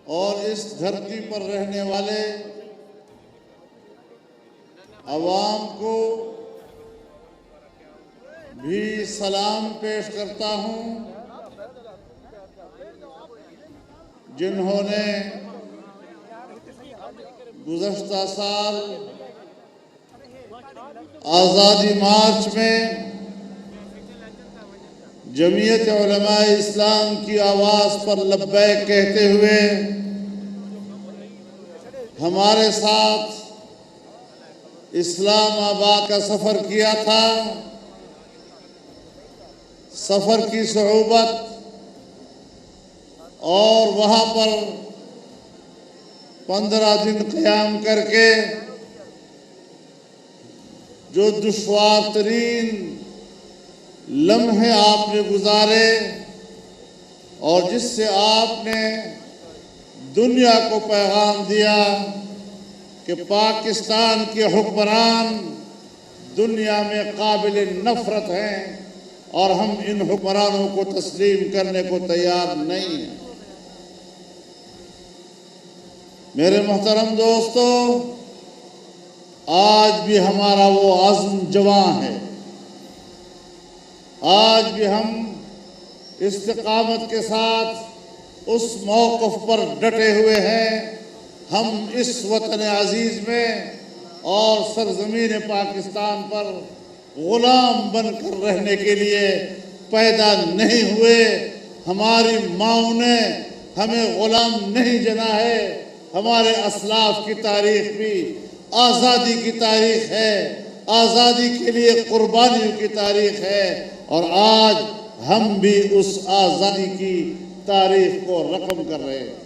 اور اس دھرتی پر رہنے والے عوام کو بھی سلام پیش کرتا ہوں، جنہوں نے گزشتہ سال آزادی مارچ میں جمعیت علماء اسلام کی آواز پر لبیک کہتے ہوئے ہمارے ساتھ اسلام آباد کا سفر کیا تھا۔ سفر کی صعوبت اور وہاں پر 15 دن قیام کر کے جو دشوار ترین لمحے آپ نے گزارے اور جس سے آپ نے دنیا کو پیغام دیا کہ پاکستان کے حکمران دنیا میں قابل نفرت ہیں اور ہم ان حکمرانوں کو تسلیم کرنے کو تیار نہیں ہیں۔ میرے محترم دوستو، آج بھی ہمارا وہ عزم جواں ہے، آج بھی ہم استقامت کے ساتھ اس موقف پر ڈٹے ہوئے ہیں۔ ہم اس وطن عزیز میں اور سرزمین پاکستان پر غلام بن کر رہنے کے لیے پیدا نہیں ہوئے۔ ہماری ماؤں نے ہمیں غلام نہیں جنا ہے۔ ہمارے اسلاف کی تاریخ بھی آزادی کی تاریخ ہے، آزادی کے لیے قربانیوں کی تاریخ ہے، اور آج ہم بھی اس آزادی کی تاریخ کو رقم کر رہے ہیں۔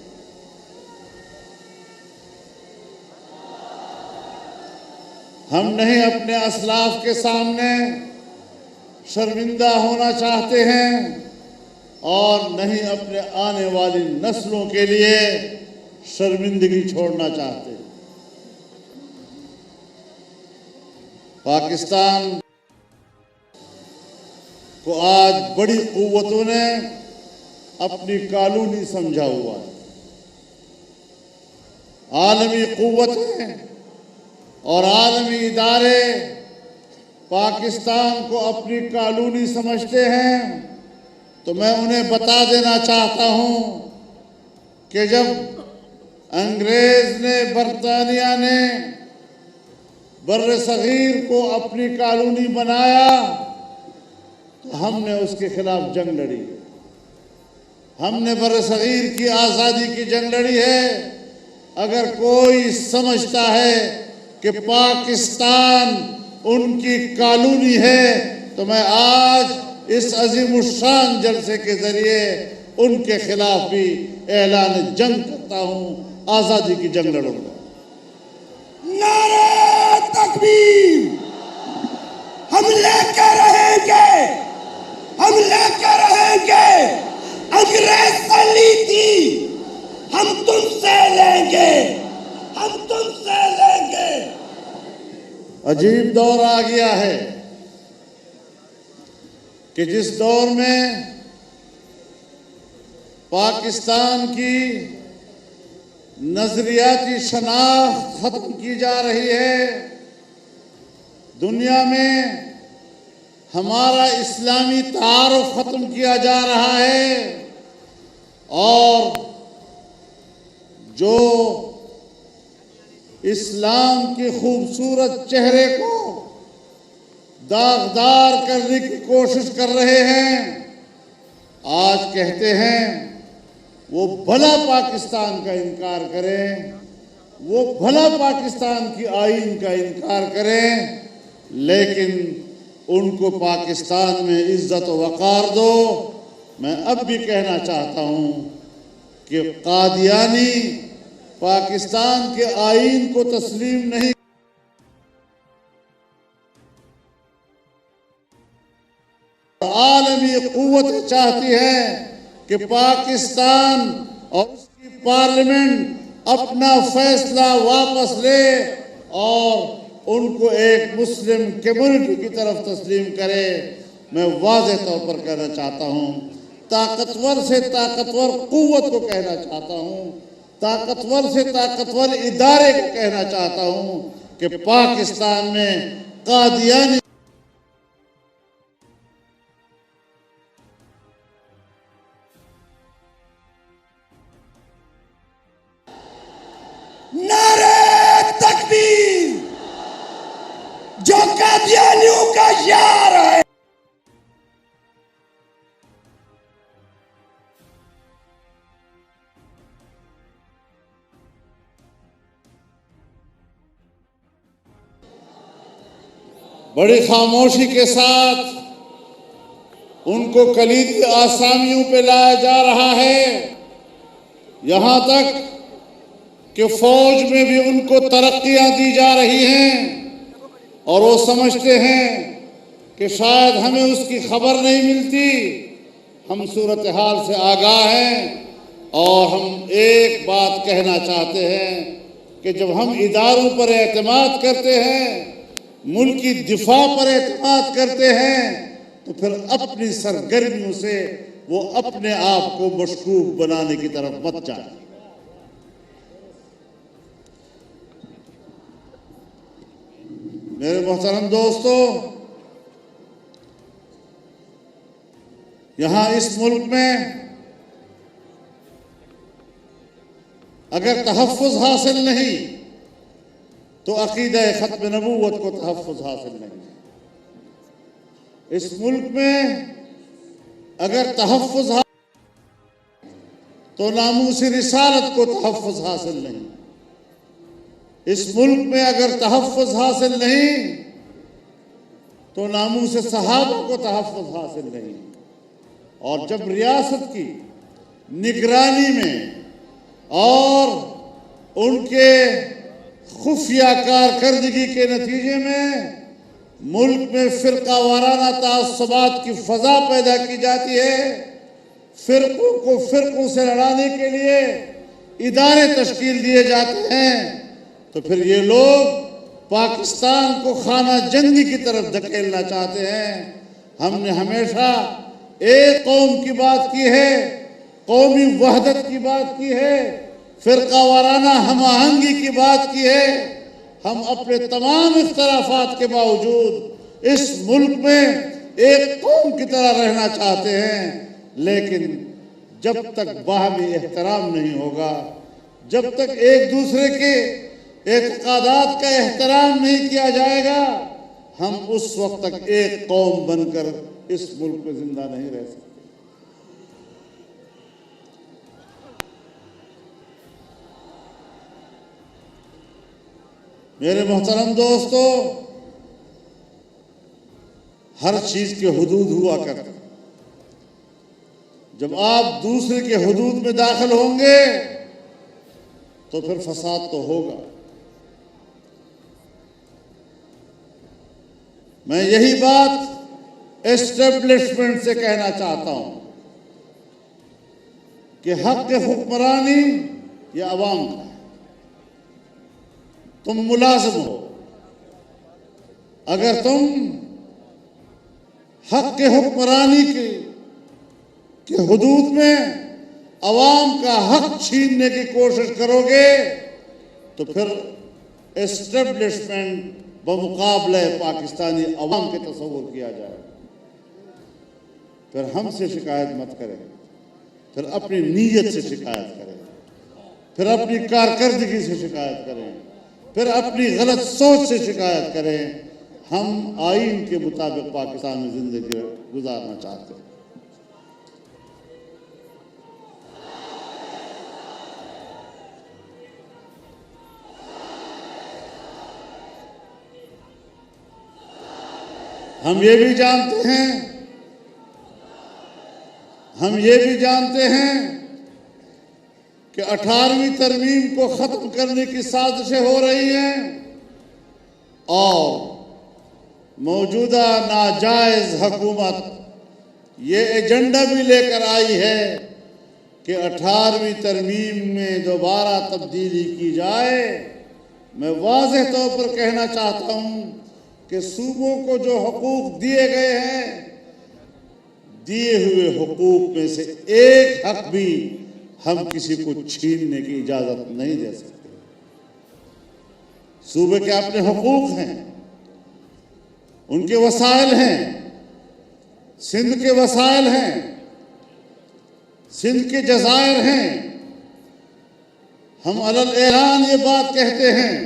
ہم نہیں اپنے اسلاف کے سامنے شرمندہ ہونا چاہتے ہیں اور نہیں اپنے آنے والی نسلوں کے لیے شرمندگی چھوڑنا چاہتے۔ پاکستان کو آج بڑی قوتوں نے اپنی کالونی سمجھا ہوا ہے۔ عالمی قوتیں اور عالمی ادارے پاکستان کو اپنی کالونی سمجھتے ہیں، تو میں انہیں بتا دینا چاہتا ہوں کہ جب انگریز نے، برطانیہ نے بر صغیر کو اپنی کالونی بنایا تو ہم نے اس کے خلاف جنگ لڑی، ہم نے بر صغیر کی آزادی کی جنگ لڑی ہے۔ اگر کوئی سمجھتا ہے کہ پاکستان ان کی کالونی ہے تو میں آج اس عظیم الشان جلسے کے ذریعے ان کے خلاف بھی اعلان جنگ کرتا ہوں، آزادی کی جنگ لڑوں گا۔ نعرہ تکبیر! ہم لے کے رہیں گے، ہم لے کے رہیں گے۔ انگریز سے لی تھی، ہم تم سے لیں گے، ہم تم سے لیں گے۔ عجیب دور آ گیا ہے کہ جس دور میں پاکستان کی نظریاتی شناخت ختم کی جا رہی ہے، دنیا میں ہمارا اسلامی تعارف ختم کیا جا رہا ہے، اور جو اسلام کے خوبصورت چہرے کو داغدار کرنے کی کوشش کر رہے ہیں، آج کہتے ہیں وہ بھلا پاکستان کا انکار کریں، وہ بھلا پاکستان کی آئین کا انکار کریں، لیکن ان کو پاکستان میں عزت و وقار دو۔ میں اب بھی کہنا چاہتا ہوں کہ قادیانی پاکستان کے آئین کو تسلیم نہیں، عالمی قوت چاہتی ہے کہ پاکستان اور اس کی پارلیمنٹ اپنا فیصلہ واپس لے اور ان کو ایک مسلم کمیونٹی کی طرف تسلیم کرے۔ میں واضح طور پر کہنا چاہتا ہوں، طاقتور سے طاقتور قوت کو کہنا چاہتا ہوں، طاقتور سے طاقتور ادارے کو کہنا چاہتا ہوں کہ پاکستان میں قادیانی نعرہ تکبیر جو قادیانیوں کا یار ہے. بڑی خاموشی کے ساتھ ان کو کلیدی آسامیوں پہ لایا جا رہا ہے، یہاں تک کہ فوج میں بھی ان کو ترقیاں دی جا رہی ہیں، اور وہ سمجھتے ہیں کہ شاید ہمیں اس کی خبر نہیں ملتی. ہم صورتحال سے آگاہ ہیں، اور ہم ایک بات کہنا چاہتے ہیں کہ جب ہم اداروں پر اعتماد کرتے ہیں، ملکی دفاع پر اعتماد کرتے ہیں، تو پھر اپنی سرگرمیوں سے وہ اپنے آپ کو مشکوک بنانے کی طرف مت جائیں. میرے محترم دوستو، یہاں اس ملک میں اگر تحفظ حاصل نہیں تو عقیدہ ختم نبوت کو تحفظ حاصل نہیں. اس ملک میں اگر تحفظ تو ناموس رسالت کو تحفظ حاصل نہیں. اس ملک میں اگر تحفظ حاصل نہیں تو ناموس صحابہ کو تحفظ حاصل نہیں. اور جب ریاست کی نگرانی میں اور ان کے خفیہ کارکردگی کے نتیجے میں ملک میں فرقہ وارانہ تعصبات کی فضا پیدا کی جاتی ہے، فرقوں کو فرقوں سے لڑانے کے لیے ادارے تشکیل دیے جاتے ہیں، تو پھر یہ لوگ پاکستان کو خانہ جنگی کی طرف دھکیلنا چاہتے ہیں. ہم نے ہمیشہ ایک قوم کی بات کی ہے، قومی وحدت کی بات کی ہے، فرقہ وارانہ ہم آہنگی کی بات کی ہے. ہم اپنے تمام اختلافات کے باوجود اس ملک میں ایک قوم کی طرح رہنا چاہتے ہیں، لیکن جب تک باہمی احترام نہیں ہوگا، جب تک ایک دوسرے کے اعتقادات کا احترام نہیں کیا جائے گا، ہم اس وقت تک ایک قوم بن کر اس ملک میں زندہ نہیں رہ سکتے. میرے محترم دوستو، ہر چیز کے حدود ہوا کرتے ہیں. جب آپ دوسرے کے حدود میں داخل ہوں گے تو پھر فساد تو ہوگا. میں یہی بات اسٹیبلشمنٹ سے کہنا چاہتا ہوں کہ حق حکمرانی یہ عوام کا ہے. تم ملازم ہو، اگر تم حق حکمرانی کے حدود میں عوام کا حق چھیننے کی کوشش کرو گے تو پھر اسٹیبلشمنٹ بمقابلہ پاکستانی عوام کے تصور کیا جائے. پھر ہم سے شکایت مت کریں، پھر اپنی نیت سے شکایت کریں، پھر اپنی کارکردگی سے شکایت کریں، پھر اپنی غلط سوچ سے شکایت کریں. ہم آئین کے مطابق پاکستان میں زندگی گزارنا چاہتے ہیں. ہم یہ بھی جانتے ہیں کہ 18ویں ترمیم کو ختم کرنے کی سازشیں ہو رہی ہیں، اور موجودہ ناجائز حکومت یہ ایجنڈا بھی لے کر آئی ہے کہ 18ویں ترمیم میں دوبارہ تبدیلی کی جائے. میں واضح طور پر کہنا چاہتا ہوں کہ صوبوں کو جو حقوق دیے گئے ہیں، دیے ہوئے حقوق میں سے ایک حق بھی ہم کسی کو چھیننے کی اجازت نہیں دے سکتے۔ صوبے کے اپنے حقوق ہیں، ان کے وسائل ہیں، سندھ کے وسائل ہیں، سندھ کے جزائر ہیں۔ ہم علی الاعلان یہ بات کہتے ہیں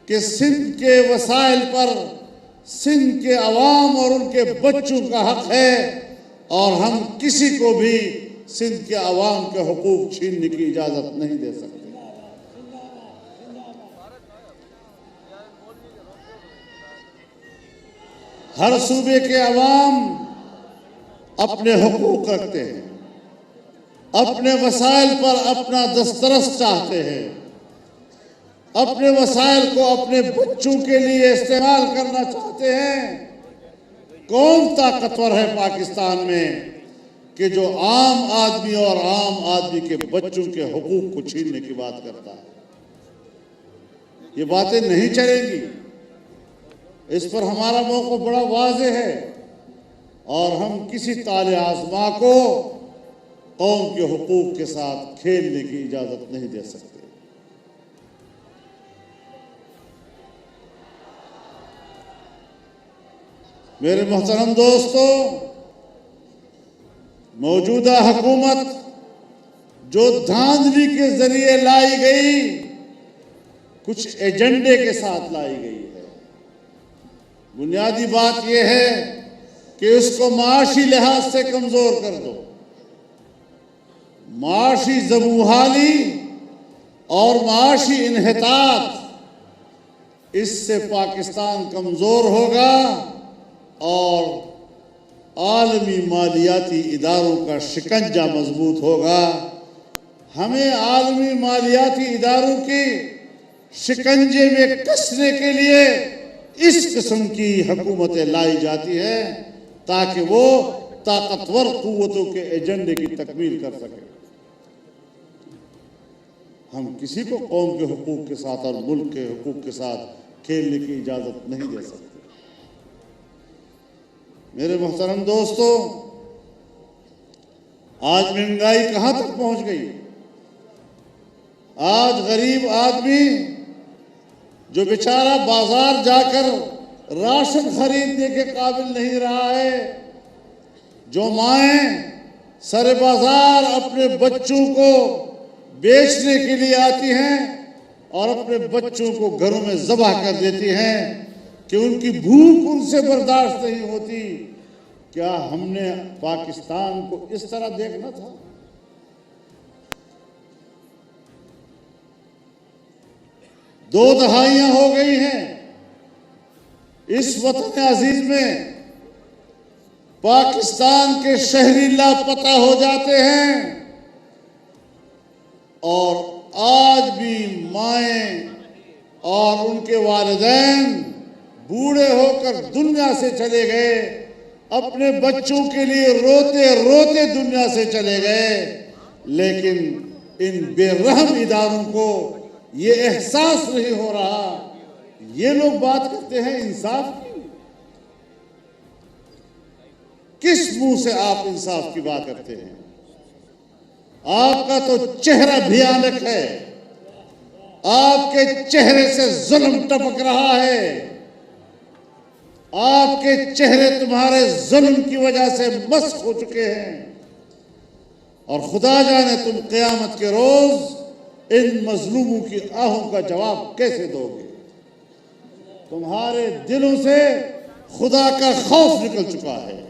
کہ سندھ کے وسائل پر سندھ کے عوام اور ان کے بچوں کا حق ہے، اور ہم کسی کو بھی سندھ کے عوام کے حقوق چھیننے کی اجازت نہیں دے سکتے۔ ہر صوبے کے عوام اپنے حقوق رکھتے ہیں، اپنے وسائل پر اپنا دسترس چاہتے ہیں، اپنے وسائل کو اپنے بچوں کے لیے استعمال کرنا چاہتے ہیں۔ کون طاقتور ہے پاکستان میں کہ جو عام آدمی اور عام آدمی کے بچوں کے حقوق کو چھیننے کی بات کرتا ہے؟ یہ باتیں نہیں چلیں گی۔ اس پر ہمارا موقف بڑا واضح ہے، اور ہم کسی طالع آزما کو قوم کے حقوق کے ساتھ کھیلنے کی اجازت نہیں دے سکتے۔ میرے محترم دوستو، موجودہ حکومت جو دھاندلی کے ذریعے لائی گئی، کچھ ایجنڈے کے ساتھ لائی گئی ہے۔ بنیادی بات یہ ہے کہ اس کو معاشی لحاظ سے کمزور کر دو۔ معاشی زبوحالی اور معاشی انحطاط، اس سے پاکستان کمزور ہوگا اور عالمی مالیاتی اداروں کا شکنجہ مضبوط ہوگا۔ ہمیں عالمی مالیاتی اداروں کے شکنجے میں کسنے کے لیے اس قسم کی حکومتیں لائی جاتی ہیں تاکہ وہ طاقتور قوتوں کے ایجنڈے کی تکمیل کر سکے۔ ہم کسی کو قوم کے حقوق کے ساتھ اور ملک کے حقوق کے ساتھ کھیلنے کی اجازت نہیں دے سکتے۔ میرے محترم دوستو، آج مہنگائی کہاں تک پہنچ گئی؟ آج غریب آدمی جو بیچارہ بازار جا کر راشن خریدنے کے قابل نہیں رہا ہے، جو مائیں سر بازار اپنے بچوں کو بیچنے کے لیے آتی ہیں اور اپنے بچوں کو گھروں میں ذبح کر دیتی ہیں کہ ان کی بھوک ان سے برداشت نہیں ہوتی، کیا ہم نے پاکستان کو اس طرح دیکھنا تھا؟ دو دہائیاں ہو گئی ہیں اس وطن عزیز میں پاکستان کے شہری لاپتہ ہو جاتے ہیں، اور آج بھی مائیں اور ان کے والدین بوڑھے ہو کر دنیا سے چلے گئے، اپنے بچوں کے لیے روتے روتے دنیا سے چلے گئے، لیکن ان بے رحم اداروں کو یہ احساس نہیں ہو رہا۔ یہ لوگ بات کرتے ہیں انصاف کی، کس منہ سے آپ انصاف کی بات کرتے ہیں؟ آپ کا تو چہرہ بھیانک ہے، آپ کے چہرے سے ظلم ٹپک رہا ہے، آپ کے چہرے تمہارے ظلم کی وجہ سے مسخ ہو چکے ہیں، اور خدا جانے تم قیامت کے روز ان مظلوموں کی آہوں کا جواب کیسے دو گے؟ تمہارے دلوں سے خدا کا خوف نکل چکا ہے،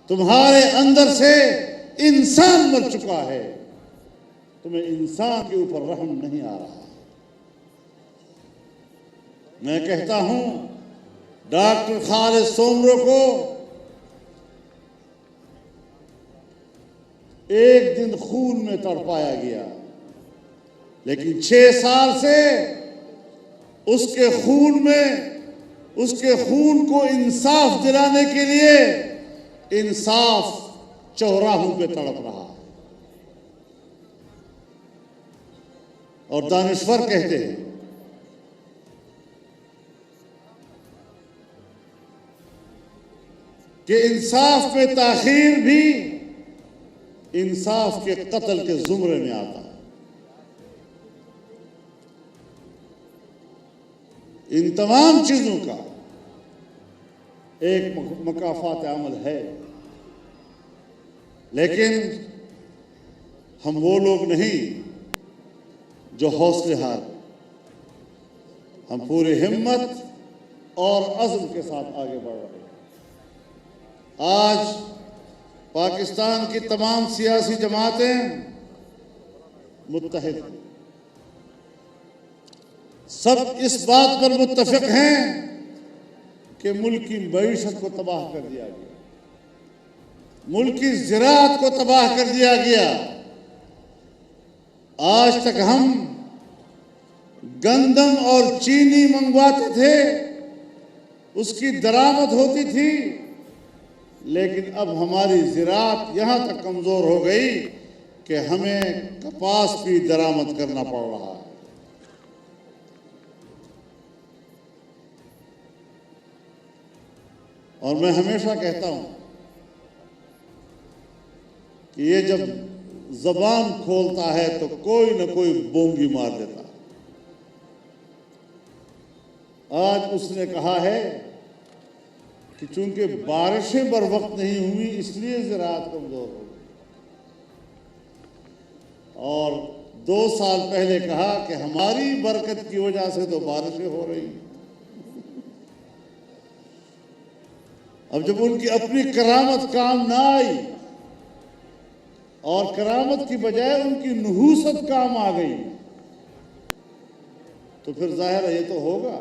تمہارے اندر سے انسان مر چکا ہے، تمہیں انسان کے اوپر رحم نہیں آ رہا۔ میں کہتا ہوں ڈاکٹر خالد سومرو کو ایک دن خون میں تڑپایا گیا، لیکن 6 سال سے اس کے خون کو انصاف دلانے کے لیے انصاف چوراہوں پہ تڑپ رہا ہے۔ اور دانشور کہتے ہیں کہ انصاف میں تاخیر بھی انصاف کے قتل کے زمرے میں آتا ہے۔ ان تمام چیزوں کا ایک مکافات عمل ہے، لیکن ہم وہ لوگ نہیں جو حوصلے ہار، ہم پوری ہمت اور عزم کے ساتھ آگے بڑھ رہے ہیں۔ آج پاکستان کی تمام سیاسی جماعتیں متحد ہیں، سب اس بات پر متفق ہیں کہ ملک کی معیشت کو تباہ کر دیا گیا، ملک کی زراعت کو تباہ کر دیا گیا۔ آج تک ہم گندم اور چینی منگواتے تھے، اس کی درآمد ہوتی تھی، لیکن اب ہماری زراعت یہاں تک کمزور ہو گئی کہ ہمیں کپاس بھی درآمد کرنا پڑ رہا ہے۔ اور میں ہمیشہ کہتا ہوں کہ یہ جب زبان کھولتا ہے تو کوئی نہ کوئی بونگی مار دیتا ہے۔ آج اس نے کہا ہے کہ چونکہ بارشیں بر وقت نہیں ہوئی اس لیے زراعت کمزور ہو گئی، اور 2 سال پہلے کہا کہ ہماری برکت کی وجہ سے تو بارشیں ہو رہی ہیں۔ اب جب ان کی اپنی کرامت کام نہ آئی اور کرامت کی بجائے ان کی نحوست کام آ گئی، تو پھر ظاہر ہے یہ تو ہوگا۔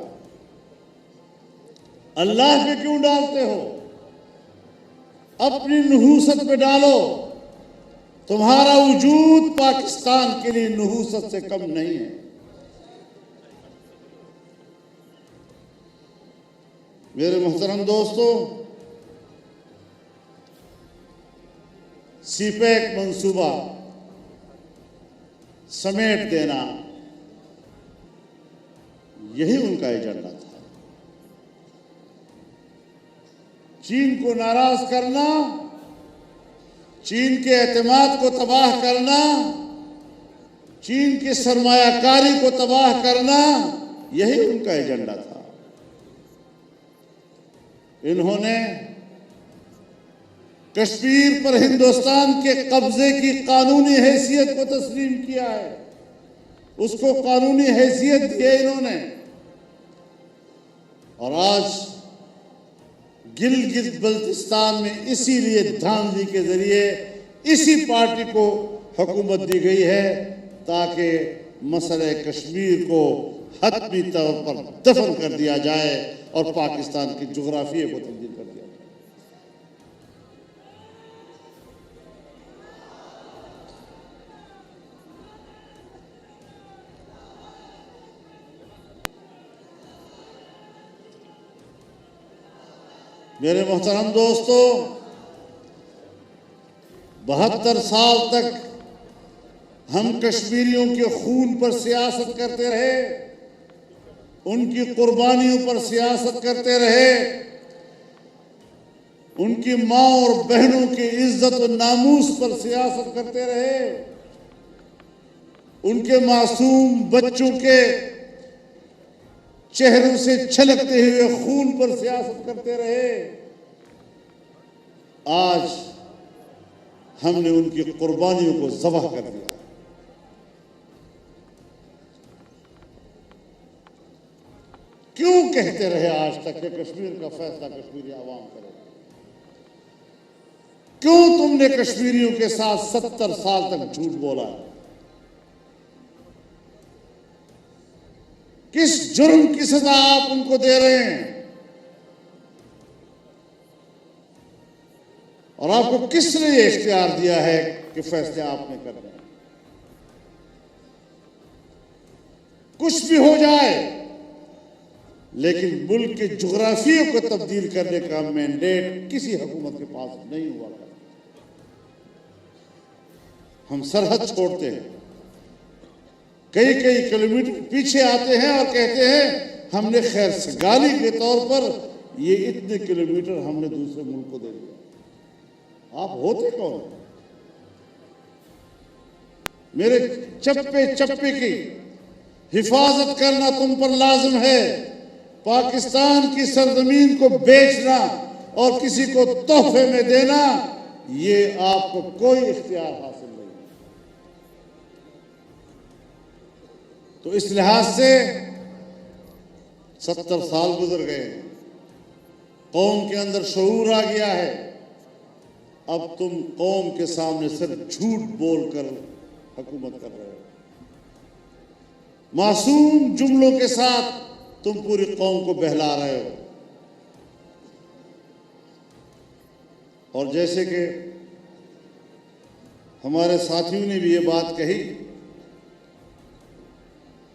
اللہ پہ کیوں ڈالتے ہو؟ اپنی نحوست پہ ڈالو۔ تمہارا وجود پاکستان کے لیے نحوست سے کم نہیں ہے۔ میرے محترم دوستو، سی پیک منصوبہ سمیٹ دینا یہی ان کا ایجنڈا تھا۔ چین کو ناراض کرنا، چین کے اعتماد کو تباہ کرنا، چین کی سرمایہ کاری کو تباہ کرنا، یہی ان کا ایجنڈا تھا۔ انہوں نے کشمیر پر ہندوستان کے قبضے کی قانونی حیثیت کو تسلیم کیا ہے، اس کو قانونی حیثیت دی ہے انہوں نے، اور آج گلگت بلتستان میں اسی لیے دھاندلی کے ذریعے اسی پارٹی کو حکومت دی گئی ہے تاکہ مسئلہ کشمیر کو حتمی طور پر دفن کر دیا جائے اور پاکستان کی جغرافیے کو تبدیل کر دیا جائے۔ میرے محترم دوستو، 72 سال تک ہم کشمیریوں کے خون پر سیاست کرتے رہے، ان کی قربانیوں پر سیاست کرتے رہے، ان کی ماں اور بہنوں کی عزت و ناموس پر سیاست کرتے رہے، ان کے معصوم بچوں کے چہروں سے چھلکتے ہوئے خون پر سیاست کرتے رہے۔ آج ہم نے ان کی قربانیوں کو ذبح کر دیا۔ کیوں کہتے رہے آج تک کہ کشمیر کا فیصلہ کشمیری عوام کرے؟ کیوں تم نے کشمیریوں کے ساتھ 70 سال تک جھوٹ بولا ہے؟ کس جرم کی سزا آپ ان کو دے رہے ہیں؟ اور آپ کو کس نے یہ اختیار دیا ہے کہ فیصلے آپ نے کرنے ہیں؟ کچھ بھی ہو جائے، لیکن ملک کے جغرافیے کو تبدیل کرنے کا مینڈیٹ کسی حکومت کے پاس نہیں ہوا کرتا۔ ہم سرحد چھوڑتے ہیں، کئی کلومیٹر پیچھے آتے ہیں اور کہتے ہیں ہم نے خیر سگالی کے طور پر یہ اتنے کلومیٹر ہم نے دوسرے ملک کو دے دیا۔ آپ ہوتے کون ہیں؟ میرے چپے چپے کی حفاظت کرنا تم پر لازم ہے. پاکستان کی سرزمین کو بیچنا اور کسی کو تحفے میں دینا یہ آپ کو کوئی اختیار حاصل نہیں. تو اس لحاظ سے 70 سال گزر گئے ہیں. قوم کے اندر شعور آ گیا ہے. اب تم قوم کے سامنے صرف جھوٹ بول کر حکومت کر رہے ہو. معصوم جملوں کے ساتھ تم پوری قوم کو بہلا رہے ہو. اور جیسے کہ ہمارے ساتھیوں نے بھی یہ بات کہی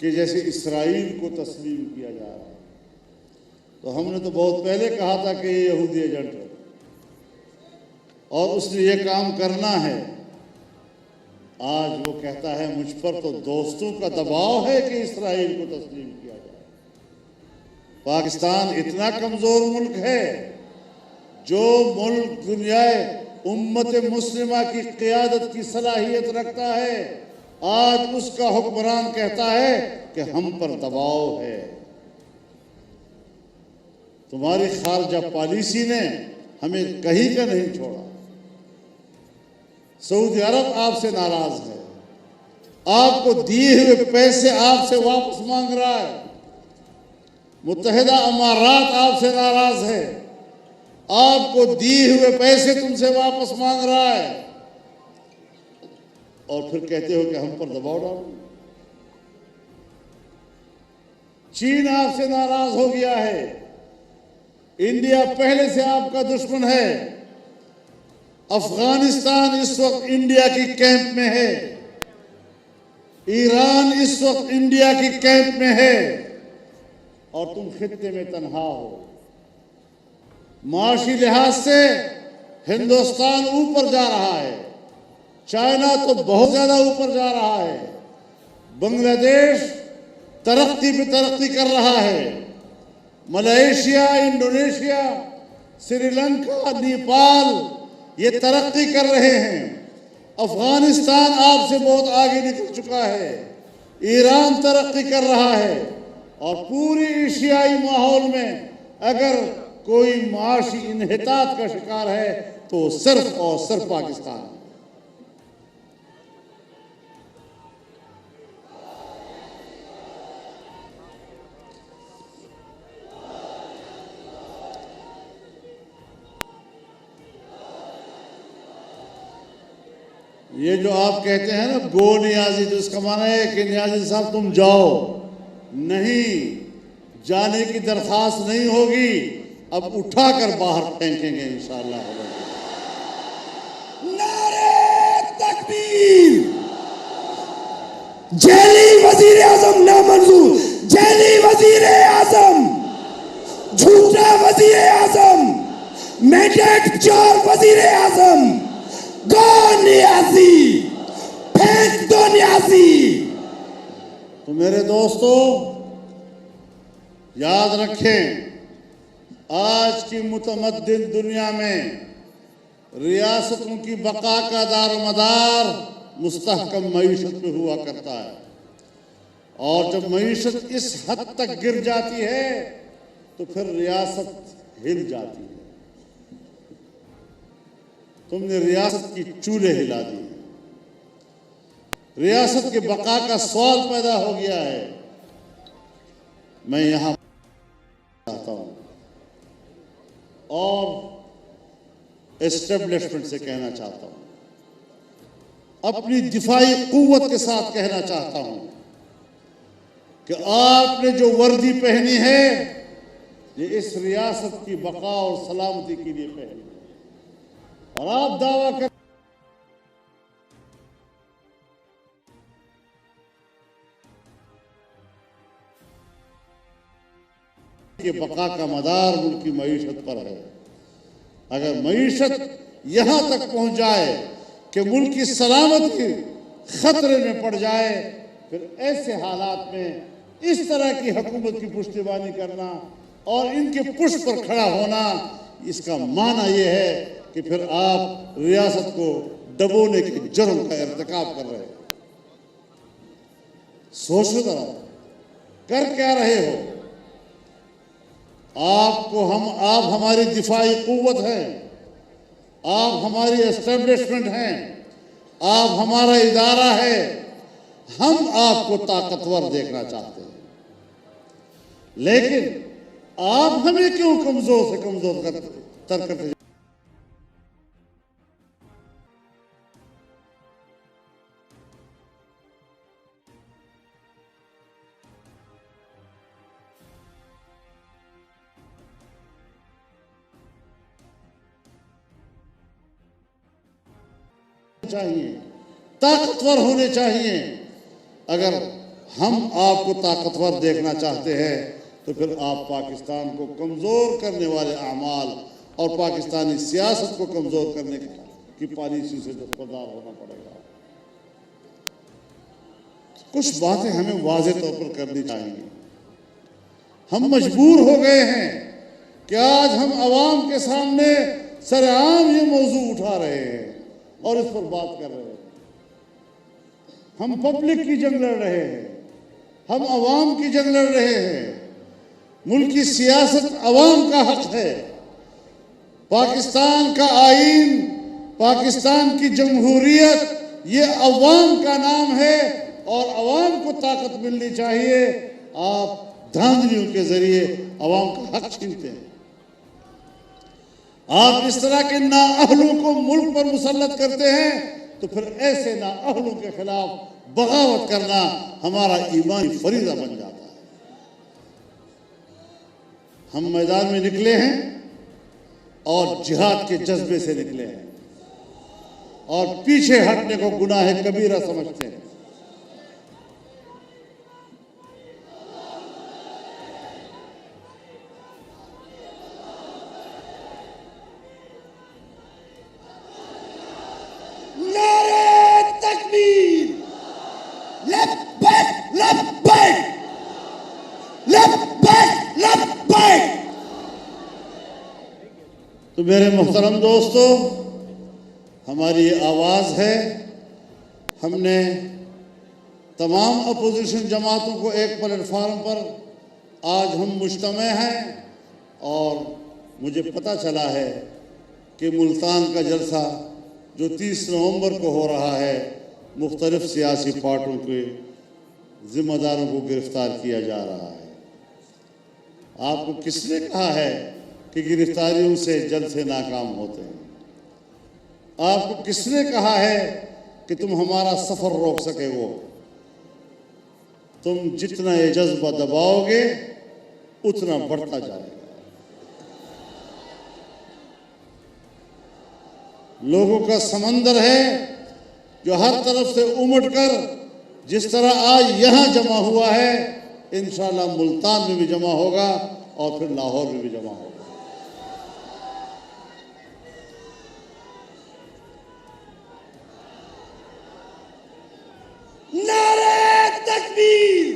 کہ جیسے اسرائیل کو تسلیم کیا جا رہا ہے، تو ہم نے تو بہت پہلے کہا تھا کہ یہ یہودی ایجنٹ ہے اور اس نے یہ کام کرنا ہے. آج وہ کہتا ہے مجھ پر تو دوستوں کا دباؤ ہے کہ اسرائیل کو تسلیم کیا جائے. پاکستان اتنا کمزور ملک ہے، جو ملک دنیا امت مسلمہ کی قیادت کی صلاحیت رکھتا ہے، آج اس کا حکمران کہتا ہے کہ ہم پر دباؤ ہے. تمہاری خارجہ پالیسی نے ہمیں کہیں کا نہیں چھوڑا. سعودی عرب آپ سے ناراض ہے، آپ کو دیے ہوئے پیسے آپ سے واپس مانگ رہا ہے. متحدہ امارات آپ سے ناراض ہے، آپ کو دیے ہوئے پیسے تم سے واپس مانگ رہا ہے، اور پھر کہتے ہو کہ ہم پر دباؤ ڈالو. چین آپ سے ناراض ہو گیا ہے. انڈیا پہلے سے آپ کا دشمن ہے. افغانستان اس وقت انڈیا کی کیمپ میں ہے. ایران اس وقت انڈیا کی کیمپ میں ہے، اور تم خطے میں تنہا ہو. معاشی لحاظ سے ہندوستان اوپر جا رہا ہے، چائنا تو بہت زیادہ اوپر جا رہا ہے، بنگلہ دیش ترقی پہ ترقی کر رہا ہے، ملائیشیا، انڈونیشیا، سری لنکا، نیپال یہ ترقی کر رہے ہیں. افغانستان آپ سے بہت آگے نکل چکا ہے. ایران ترقی کر رہا ہے. اور پوری ایشیائی ماحول میں اگر کوئی معاشی انحطاط کا شکار ہے تو صرف اور صرف پاکستان. یہ جو آپ کہتے ہیں نا گو نیازی، تو اس کا معنی ہے کہ نیازی صاحب تم جاؤ. نہیں، جانے کی درخواست نہیں ہوگی، اب اٹھا کر باہر پھینکیں گے انشاءاللہ. نعرہ تکبیر. جیلی وزیر اعظم نامنظور، جیلی وزیر اعظم، جھوٹا وزیر اعظم، مینڈیٹ 4 وزیر اعظم. گو نیازی، پھینک دو نیازی. تو میرے دوستو یاد رکھیں، آج کی متمدن دنیا میں ریاستوں کی بقا کا دار و مدار مستحکم معیشت پہ ہوا کرتا ہے. اور جب معیشت اس حد تک گر جاتی ہے تو پھر ریاست ہل جاتی ہے. تم نے ریاست کی چولے ہلا دی. ریاست کے بقا کا سوال پیدا ہو گیا ہے. میں یہاں چاہتا ہوں اور اسٹیبلشمنٹ سے کہنا چاہتا ہوں، اپنی دفاعی قوت کے ساتھ کہنا چاہتا ہوں کہ آپ نے جو وردی پہنی ہے یہ اس ریاست کی بقا اور سلامتی کے لیے پہنی ہے. اور آپ دعویٰ کر کہ بقا کا مدار ملک کی معیشت پر ہے. اگر معیشت یہاں تک پہنچ جائے کہ ملک کی سلامتی خطرے میں پڑ جائے، پھر ایسے حالات میں اس طرح کی حکومت کی پشتیبانی کرنا اور ان کے پشت پر کھڑا ہونا، اس کا معنی یہ ہے کہ پھر آپ ریاست کو ڈبونے کے جرم کا ارتکاب کر رہے ہیں. سوچو ذرا کر کیا رہے ہو؟ آپ ہماری دفاعی قوت ہیں، آپ ہماری اسٹیبلشمنٹ ہیں، آپ ہمارا ادارہ ہے، ہم آپ کو طاقتور دیکھنا چاہتے ہیں، لیکن آپ ہمیں کیوں کمزور سے کمزور تر کرتے چاہیے، طاقتور ہونے چاہیے؟ اگر ہم آپ کو طاقتور دیکھنا چاہتے ہیں تو پھر آپ پاکستان کو کمزور کرنے والے اعمال اور پاکستانی سیاست کو کمزور کرنے کی پالیسی سے دستبردار ہونا پڑے گا۔ کچھ باتیں ہمیں واضح طور پر کرنی چاہیے۔ ہم مجبور ہو گئے ہیں کہ آج ہم عوام کے سامنے سرعام یہ موضوع اٹھا رہے ہیں اور اس پر بات کر رہے ہیں۔ ہم پبلک کی جنگ لڑ رہے ہیں، ہم عوام کی جنگ لڑ رہے ہیں۔ ملک کی سیاست عوام کا حق ہے۔ پاکستان کا آئین، پاکستان کی جمہوریت یہ عوام کا نام ہے اور عوام کو طاقت ملنی چاہیے۔ آپ دھاندلیوں کے ذریعے عوام کا حق چھینتے ہیں۔ آپ اس طرح کے نااہلوں کو ملک پر مسلط کرتے ہیں تو پھر ایسے نااہلوں کے خلاف بغاوت کرنا ہمارا ایمانی فریضہ بن جاتا ہے۔ ہم میدان میں نکلے ہیں اور جہاد کے جذبے سے نکلے ہیں اور پیچھے ہٹنے کو گناہ کبیرہ سمجھتے ہیں۔ تو میرے محترم دوستو، ہماری یہ آواز ہے۔ ہم نے تمام اپوزیشن جماعتوں کو ایک پلیٹ فارم پر آج ہم مجتمع ہیں اور مجھے پتہ چلا ہے کہ ملتان کا جلسہ جو 30 نومبر کو ہو رہا ہے، مختلف سیاسی پارٹیوں کے ذمہ داروں کو گرفتار کیا جا رہا ہے۔ آپ کو کس نے کہا ہے کہ گرفتاریوں سے جلسے ناکام ہوتے ہیں؟ آپ کو کس نے کہا ہے کہ تم ہمارا سفر روک سکے گو؟ تم جتنا یہ جذبہ دباؤ گے اتنا بڑھتا جائے گا۔ لوگوں کا سمندر ہے جو ہر طرف سے امٹ کر جس طرح آج یہاں جمع ہوا ہے، انشاءاللہ ملتان میں بھی جمع ہوگا اور پھر لاہور میں بھی جمع ہوگا۔ نعرہ تکبیر!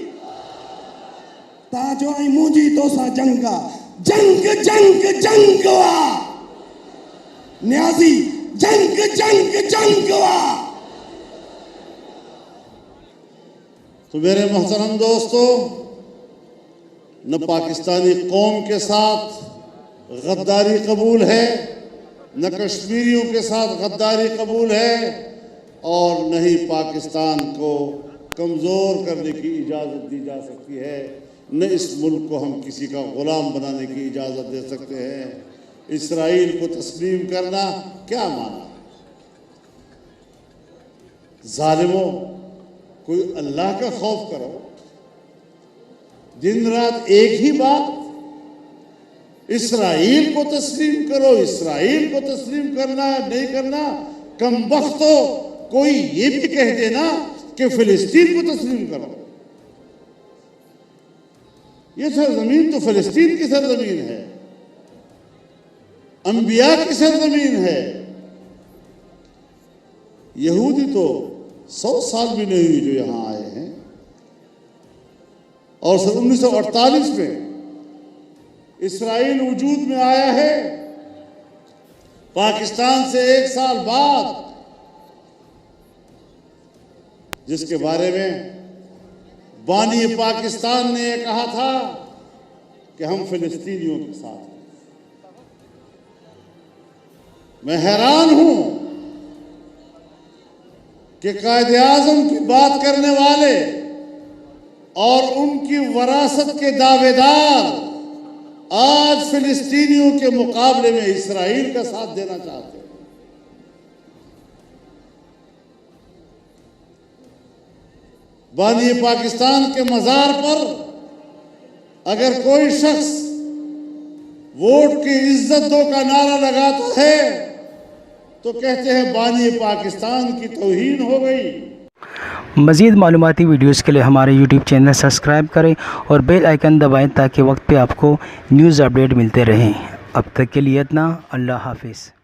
تاجو آئی موجی تو سا جنگا جنگ جنگ جنگوا نیازی جنگ جنگ جنگوا۔ تو میرے محترم دوستو، نہ پاکستانی قوم کے ساتھ غداری قبول ہے، نہ کشمیریوں کے ساتھ غداری قبول ہے، اور نہ ہی پاکستان کو کمزور کرنے کی اجازت دی جا سکتی ہے، نہ اس ملک کو ہم کسی کا غلام بنانے کی اجازت دے سکتے ہیں۔ اسرائیل کو تسلیم کرنا کیا مانا؟ ظالموں، کوئی اللہ کا خوف کرو۔ دن رات ایک ہی بات، اسرائیل کو تسلیم کرو، اسرائیل کو تسلیم کرنا نہیں کرنا۔ کم بختو، کوئی یہ بھی کہہ دینا کہ فلسطین کو تسلیم کرو۔ یہ سرزمین تو فلسطین کی سرزمین ہے، انبیاء کی سرزمین ہے۔ یہودی تو 100 سال بھی نہیں ہوئی جو یہاں آئے ہیں، اور سن 1948 میں اسرائیل وجود میں آیا ہے۔ پاکستان سے 1 سال بعد، جس کے بارے میں بانی پاکستان نے یہ کہا تھا کہ ہم فلسطینیوں کے ساتھ ہیں۔ میں حیران ہوں کہ قائد اعظم کی بات کرنے والے اور ان کی وراثت کے دعوے دار آج فلسطینیوں کے مقابلے میں اسرائیل کا ساتھ دینا چاہتے ہیں۔ بانی پاکستان کے مزار پر اگر کوئی شخص ووٹ کی عزت دو کا نعرہ لگاتا ہے تو کہتے ہیں بانی پاکستان کی توہین ہو گئی۔ مزید معلوماتی ویڈیوز کے لیے ہمارے یوٹیوب چینل سبسکرائب کریں اور بیل آئیکن دبائیں تاکہ وقت پہ آپ کو نیوز اپڈیٹ ملتے رہیں۔ اب تک کے لیے اتنا، اللہ حافظ۔